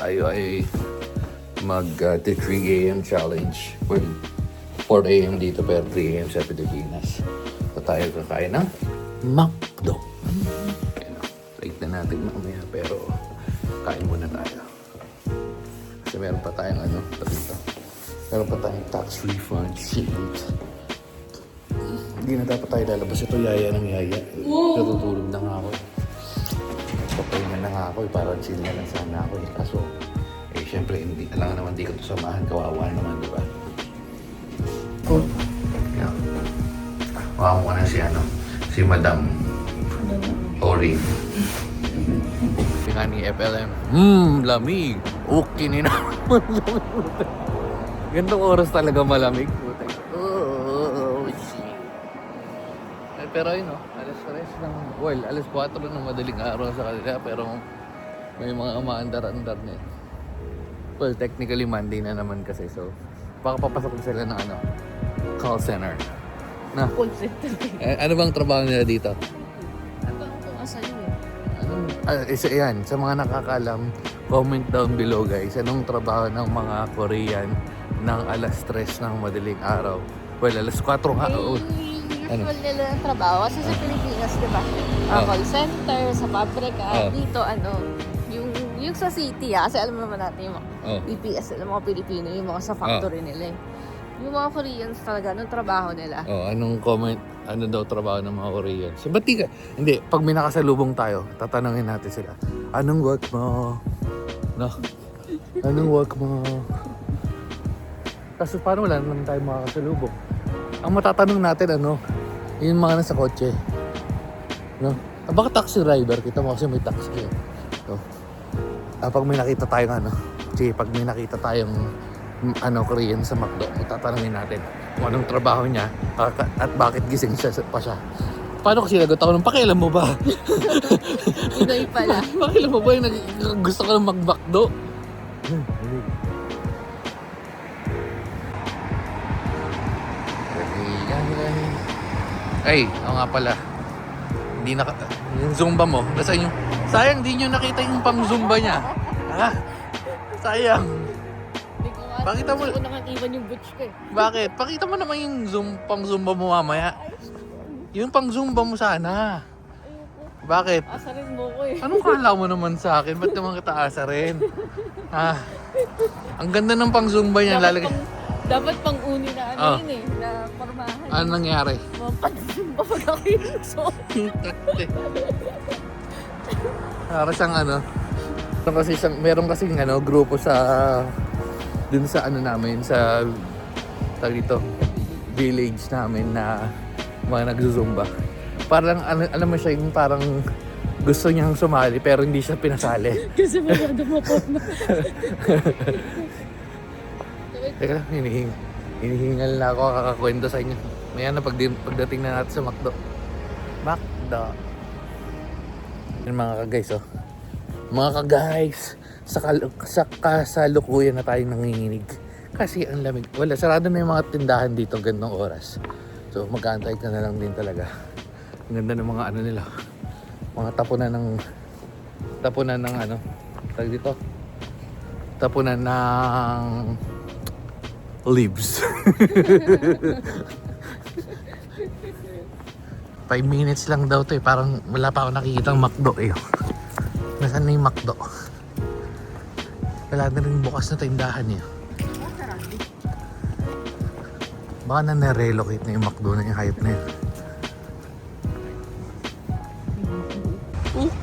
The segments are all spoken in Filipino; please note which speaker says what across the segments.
Speaker 1: tayo ay mag 3 AM challenge. Well, 4 AM dito pero 3 AM sa Pilipinas. So tayo kakain ng McDo. Late na natin mamaya pero kain muna tayo. Kasi meron pa tayong dito. Meron pa tayong tax refund sheet. Hindi na dapat tayo lalabas. Ito yaya ng yaya. Natutulog na nga ako. Papahinga na nga ako. Parang chill na lang sana ako. Kaso, syempre, alam naman di ko ito samahan. Kawawa naman, di ba? Oh. Yeah. Wow mo na si Madam Ori. Nga ni FLM. Lamig. Okay ni naman. Gandang oras talaga malamig. Pero yun alas 3 ng, alas 4 ng madaling araw sa kanila pero may mga maandar-andar na Well, technically Monday na naman kasi so baka papasok sila ng call center. Na?
Speaker 2: Call center.
Speaker 1: Ano bang trabaho nila dito?
Speaker 2: Ano kung asa yun?
Speaker 1: Isa yan, sa mga nakakalam, comment down below guys. Anong trabaho ng mga Korean ng alas 3 ng madaling araw? Well, alas 4 nga.
Speaker 2: Usual nila ng trabaho kasi sa Pilipinas, di ba? Call center, sa pabrika, dito yung sa city kasi alam naman natin yung PPS, yung mga Pilipino, yung mga sa factory nila Yung mga Koreans talaga, anong trabaho nila?
Speaker 1: Anong comment, ano daw trabaho ng mga Koreans? So, hindi, pag may nakasalubong tayo, tatanungin natin sila, anong work mo? No? Anong work mo? Kasi paano wala naman tayo makakasalubong? Ang matatanong natin, yung mga nasa kotse. No? Baka taxi driver, kita mo kasi may taxi. No? Pag may nakita tayong pag may nakita tayong Korean sa McDo, tatanungin natin kung anong trabaho niya at bakit gising pa siya. Paano ko sinagot ako ng pakialam mo ba?
Speaker 2: Pinoy pala.
Speaker 1: Pakialam mo ba yung gusto ko ng mag-McDo? Ay, ako nga pala. Hindi yung Zumba mo. Nasaan yung... Sayang, di nyo nakita yung pang-Zumba niya. Ha? Sayang. Pakita mo.
Speaker 2: Hindi ko nakakiban yung butch ko
Speaker 1: Bakit? Pakita mo naman yung pang-Zumba mo mamaya. Yung pang-Zumba mo sana. Bakit?
Speaker 2: Asarin mo ko
Speaker 1: Anong kala mo naman sa akin? Ba't naman kita asarin? Ang ganda ng pang-Zumba niya.
Speaker 2: Dapat pang-uni na yun na formahan.
Speaker 1: Ano nangyari?
Speaker 2: Mapag-zumba pag ako yung
Speaker 1: Para siyang meron kasing grupo sa dun sa namin sa dito village namin na mga nagzuzumba. Parang alam mo siya yung parang gusto niyang sumali pero hindi siya pinasali.
Speaker 2: Kasi masyado mapapna.
Speaker 1: Teka lang, hinihingal na ako kakakwento sa inyo. Maya na pagdating na natin sa McDo. Yung mga ka-guys, Mga ka-guys, sa kasalukuyan na tayo nanginginig. Kasi ang lamig. Sarado na yung mga tindahan dito gandang oras. So mag-aantay ka na lang din talaga. Ang ganda ng mga nila. Mga tapunan ng tag dito. Tapunan ng leaves. 5 minutes lang daw to Parang wala pa ako nakikitang McDo Nasaan na yung McDo? Wala na rin bukas na tindahan Baka na na-relocate na yung McDo na yung hype na yun.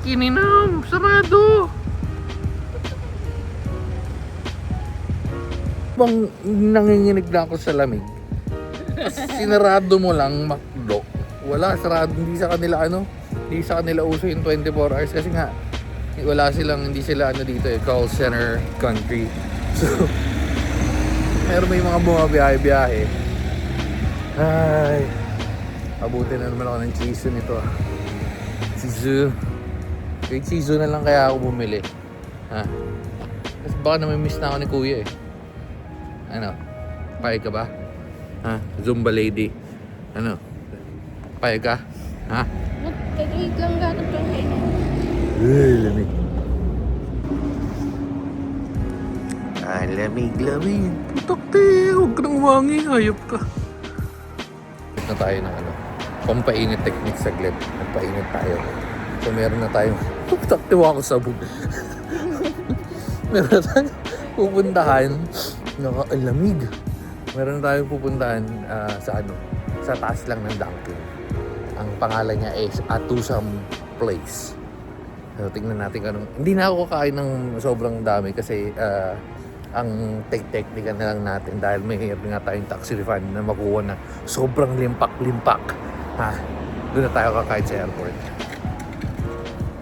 Speaker 1: Kininam! Sarado! Bang nanginginig na ako sa lamig. Sinarado mo lang McDo. Wala, sarado. Hindi sa kanila uso yung 24 hours kasi nga hindi sila dito call center country. So meron may mga bumabiyahe-biyahe. Ay, abutin na naman ako ng chizu nito Chizu. Kaya chizu na lang kaya ako bumili. Kasi baka namimiss na ako ni kuya Payag ka ba? Zumba lady. Payag ka?
Speaker 2: Wait lang ganap lang
Speaker 1: lamig. Malamig-lamig. Putakte, huwag ka nang umangi. Hayop ka. Na tayo ng ano, pampainit technique saglit. Pampainit tayo. So meron na tayong putakte ako sabog. Meron na tayong pupuntahan. Nakaalamig. Meron na tayong pupuntahan sa ano, sa taas lang ng Dunkin. Ang pangalan niya is Atusam Place. So, tingnan natin anong... Hindi na ako kakain ng sobrang dami kasi ang technique na lang natin dahil may nga tayong tax refund na makuha na sobrang limpak-limpak. Ha? Doon na tayo kakain sa airport.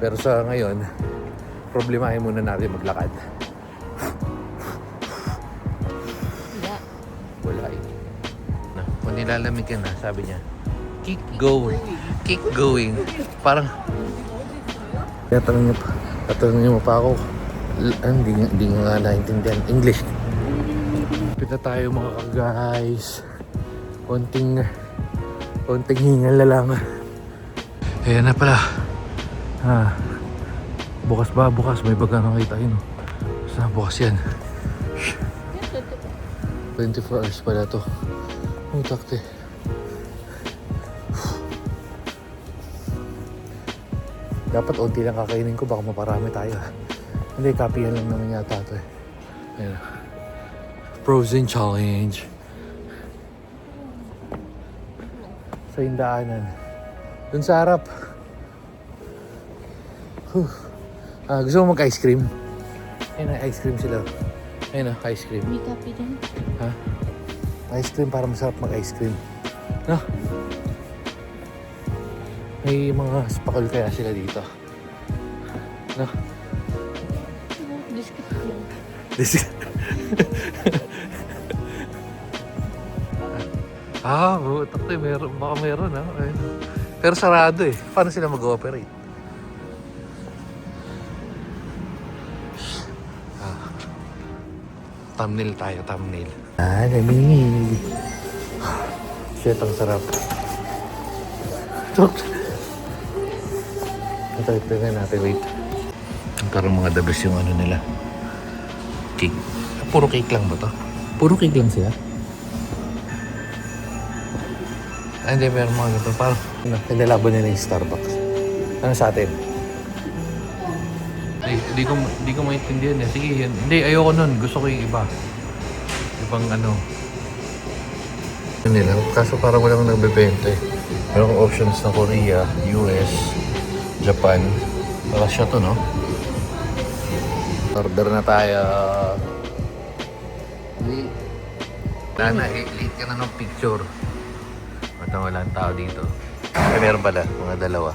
Speaker 1: Pero sa ngayon, problemahin muna natin maglakad. Wala eh. Kung nilalamig ka na, sabi niya, keep going. Keep going. Parang... Tatanungin mo pa ako. Hindi nga naintindihan. English. Pita tayo mga guys. Konting hingal na lang. Ayan na pala. Bukas ba? Bukas. May baga nakita yun. Saan bukas yan? 24 hours pala to. Takte. Dapat unti lang kakainin ko, baka maparami tayo. Hindi, kapihan lang naman yata ito eh. Ayan. Frozen challenge. Sa hindaanan. Dun sa harap. Gusto mo mag-ice cream? Ayun na, ice cream sila. Ayun na, ice cream.
Speaker 2: May kape din.
Speaker 1: Ha? Ice cream, para masarap mag-ice cream. No? May mga spakal kaya sila dito. No?
Speaker 2: Biscuit lang.
Speaker 1: Takto meron. Baka meron ha. Ayun. Pero sarado eh. Paano sila mag-ooperate? Thumbnail tayo, thumbnail. Lamig. Shit, ang sarap. Ito natin, wait. Parang mga the best yung ano nila. Cake. Puro cake lang ba to? Puro cake lang siya? Hindi, meron mga ganito. Parang kinalaban nila yung Starbucks. Ano sa atin? Hindi ko maintindihan eh. Sige, yan. Hindi, ayoko nun. Gusto ko yung iba. Ibang ano. Yun nila. Kaso parang walang nagbebenta eh. Meron kong options na Korea, US, Japan. Russia to, no? Order na tayo. Tana, late ka na ng picture. Wala ang tao dito. Ay, meron pala. Mga dalawa.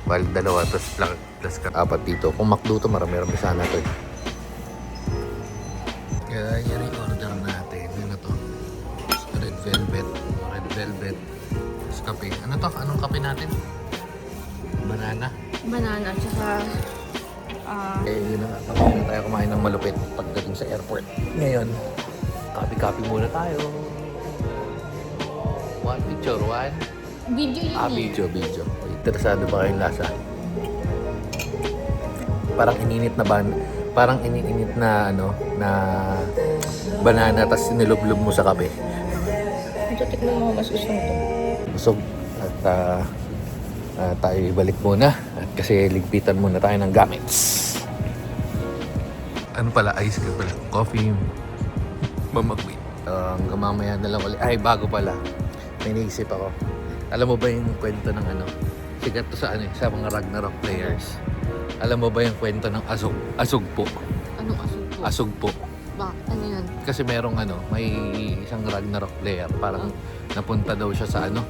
Speaker 1: Bali dalawa. Tapos plus ka. Apat dito. Kung McDo to, marami sana to eh. Kaya yan yung order natin. Ano to? Red velvet. Red velvet. Tapos kape. Ano to? Anong kape natin? Banana.
Speaker 2: Banana, tsaka...
Speaker 1: Yun na nga. Tapos na tayo kumain ng malupit pagdating sa airport. Ngayon, copy muna tayo. One picture, one?
Speaker 2: Video yun
Speaker 1: Video. Interesado ba kayong lasa? Parang ininit na ano, na banana tapos sinilublob mo sa kape.
Speaker 2: Ito, tikman mo mas gusto mo ito.
Speaker 1: Busog. At tayo ibalik muna. At kasi ligpitan muna tayo ng gamits. Ano pala? Ice cream pala. Coffee. Mamagwit. Hanggang mamaya na lang ulit. Ay, bago pala. May naisip ako. Alam mo ba yung kwento ng ano? Sigat to sa ano sa mga Ragnarok players. Alam mo ba yung kwento ng Asugpo?
Speaker 2: Anong asugpo?
Speaker 1: Asugpo.
Speaker 2: Bakit? Ano yun?
Speaker 1: Kasi merong ano, may isang Ragnarok player. Parang napunta daw siya sa ano?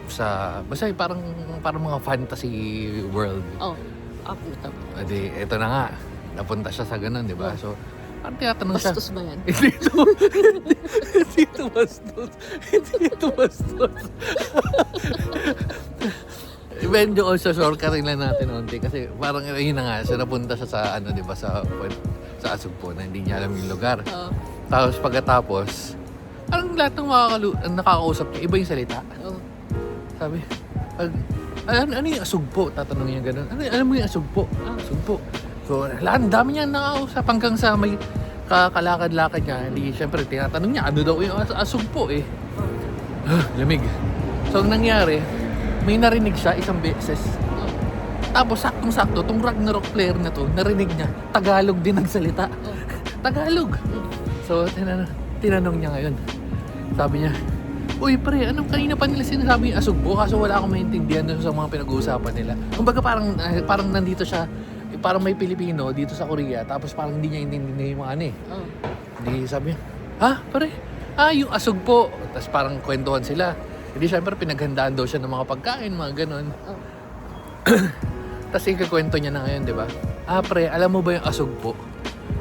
Speaker 1: Basta parang mga fantasy world.
Speaker 2: Puta.
Speaker 1: Adi, eto na nga. Napunta siya sa ganun, di ba? So, ang tinatanong siya.
Speaker 2: Bastos ba yan?
Speaker 1: Hindi ito bastos. Medyo sa shortcutting lang natin onti kasi parang yun na nga, siya napunta siya sa ano, di ba, sa Asugpo na hindi niya alam yung lugar. Tapos pagkatapos, parang lahat ng nakakausap niya, iba yung salita. Sabi, ano yung Asugpo? Tatanungin niya gano'n. Ano mo yung Asugpo? Asugpo. So, lahat, dami niya nakakausap hanggang sa may kakalakad-lakad niya, hindi, syempre, tinatanong niya, ano daw yung asog po eh. Lamig. So, ang nangyari, may narinig siya isang beses. Tapos, saktong-sakto, tong Ragnarok player na to, narinig niya, Tagalog din nagsalita. Tagalog! So, tinanong niya ngayon. Sabi niya, uy pre, anong kanina pa nila sinasabi yung asugbo? Kaso wala akong maintindihan dun sa mga pinag-uusapan nila. Kumbaga parang nandito siya, parang may Pilipino dito sa Korea, tapos parang hindi niya intindihan yung mga ano eh. Hindi sabi niya, ha pare? Yung asugbo. Tapos parang kwentuhan sila. Hindi syempre pinaghandaan daw siya ng mga pagkain, mga ganon. Tapos ikakwento niya na ngayon, di ba? Pre, alam mo ba yung asugbo?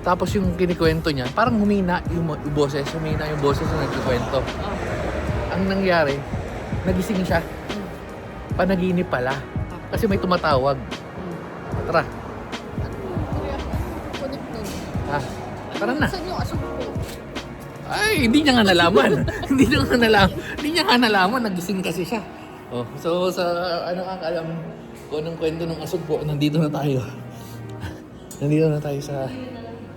Speaker 1: Tapos yung kinikwento niya, parang humina yung boses na nagkikwento. Ang nangyari, nagising siya. Panaginip pala. Kasi may tumatawag. Tara. Tara na.
Speaker 2: Saan yung asog po?
Speaker 1: Ay, hindi niya nga nalaman. hindi niya nga nalaman. Nagising kasi siya. So sa ano kang alam kung anong kwento ng asugbo, nandito na tayo sa...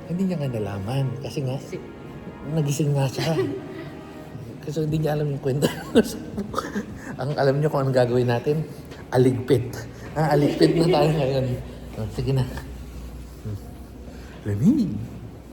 Speaker 1: Hindi niya nga nalaman. Kasi nga, nagising nga siya. Kasi hindi niya alam yung kwento. Ang alam niyo kung anong gagawin natin? Aligpit. Aligpit na tayo ngayon. Sige na. Lamig.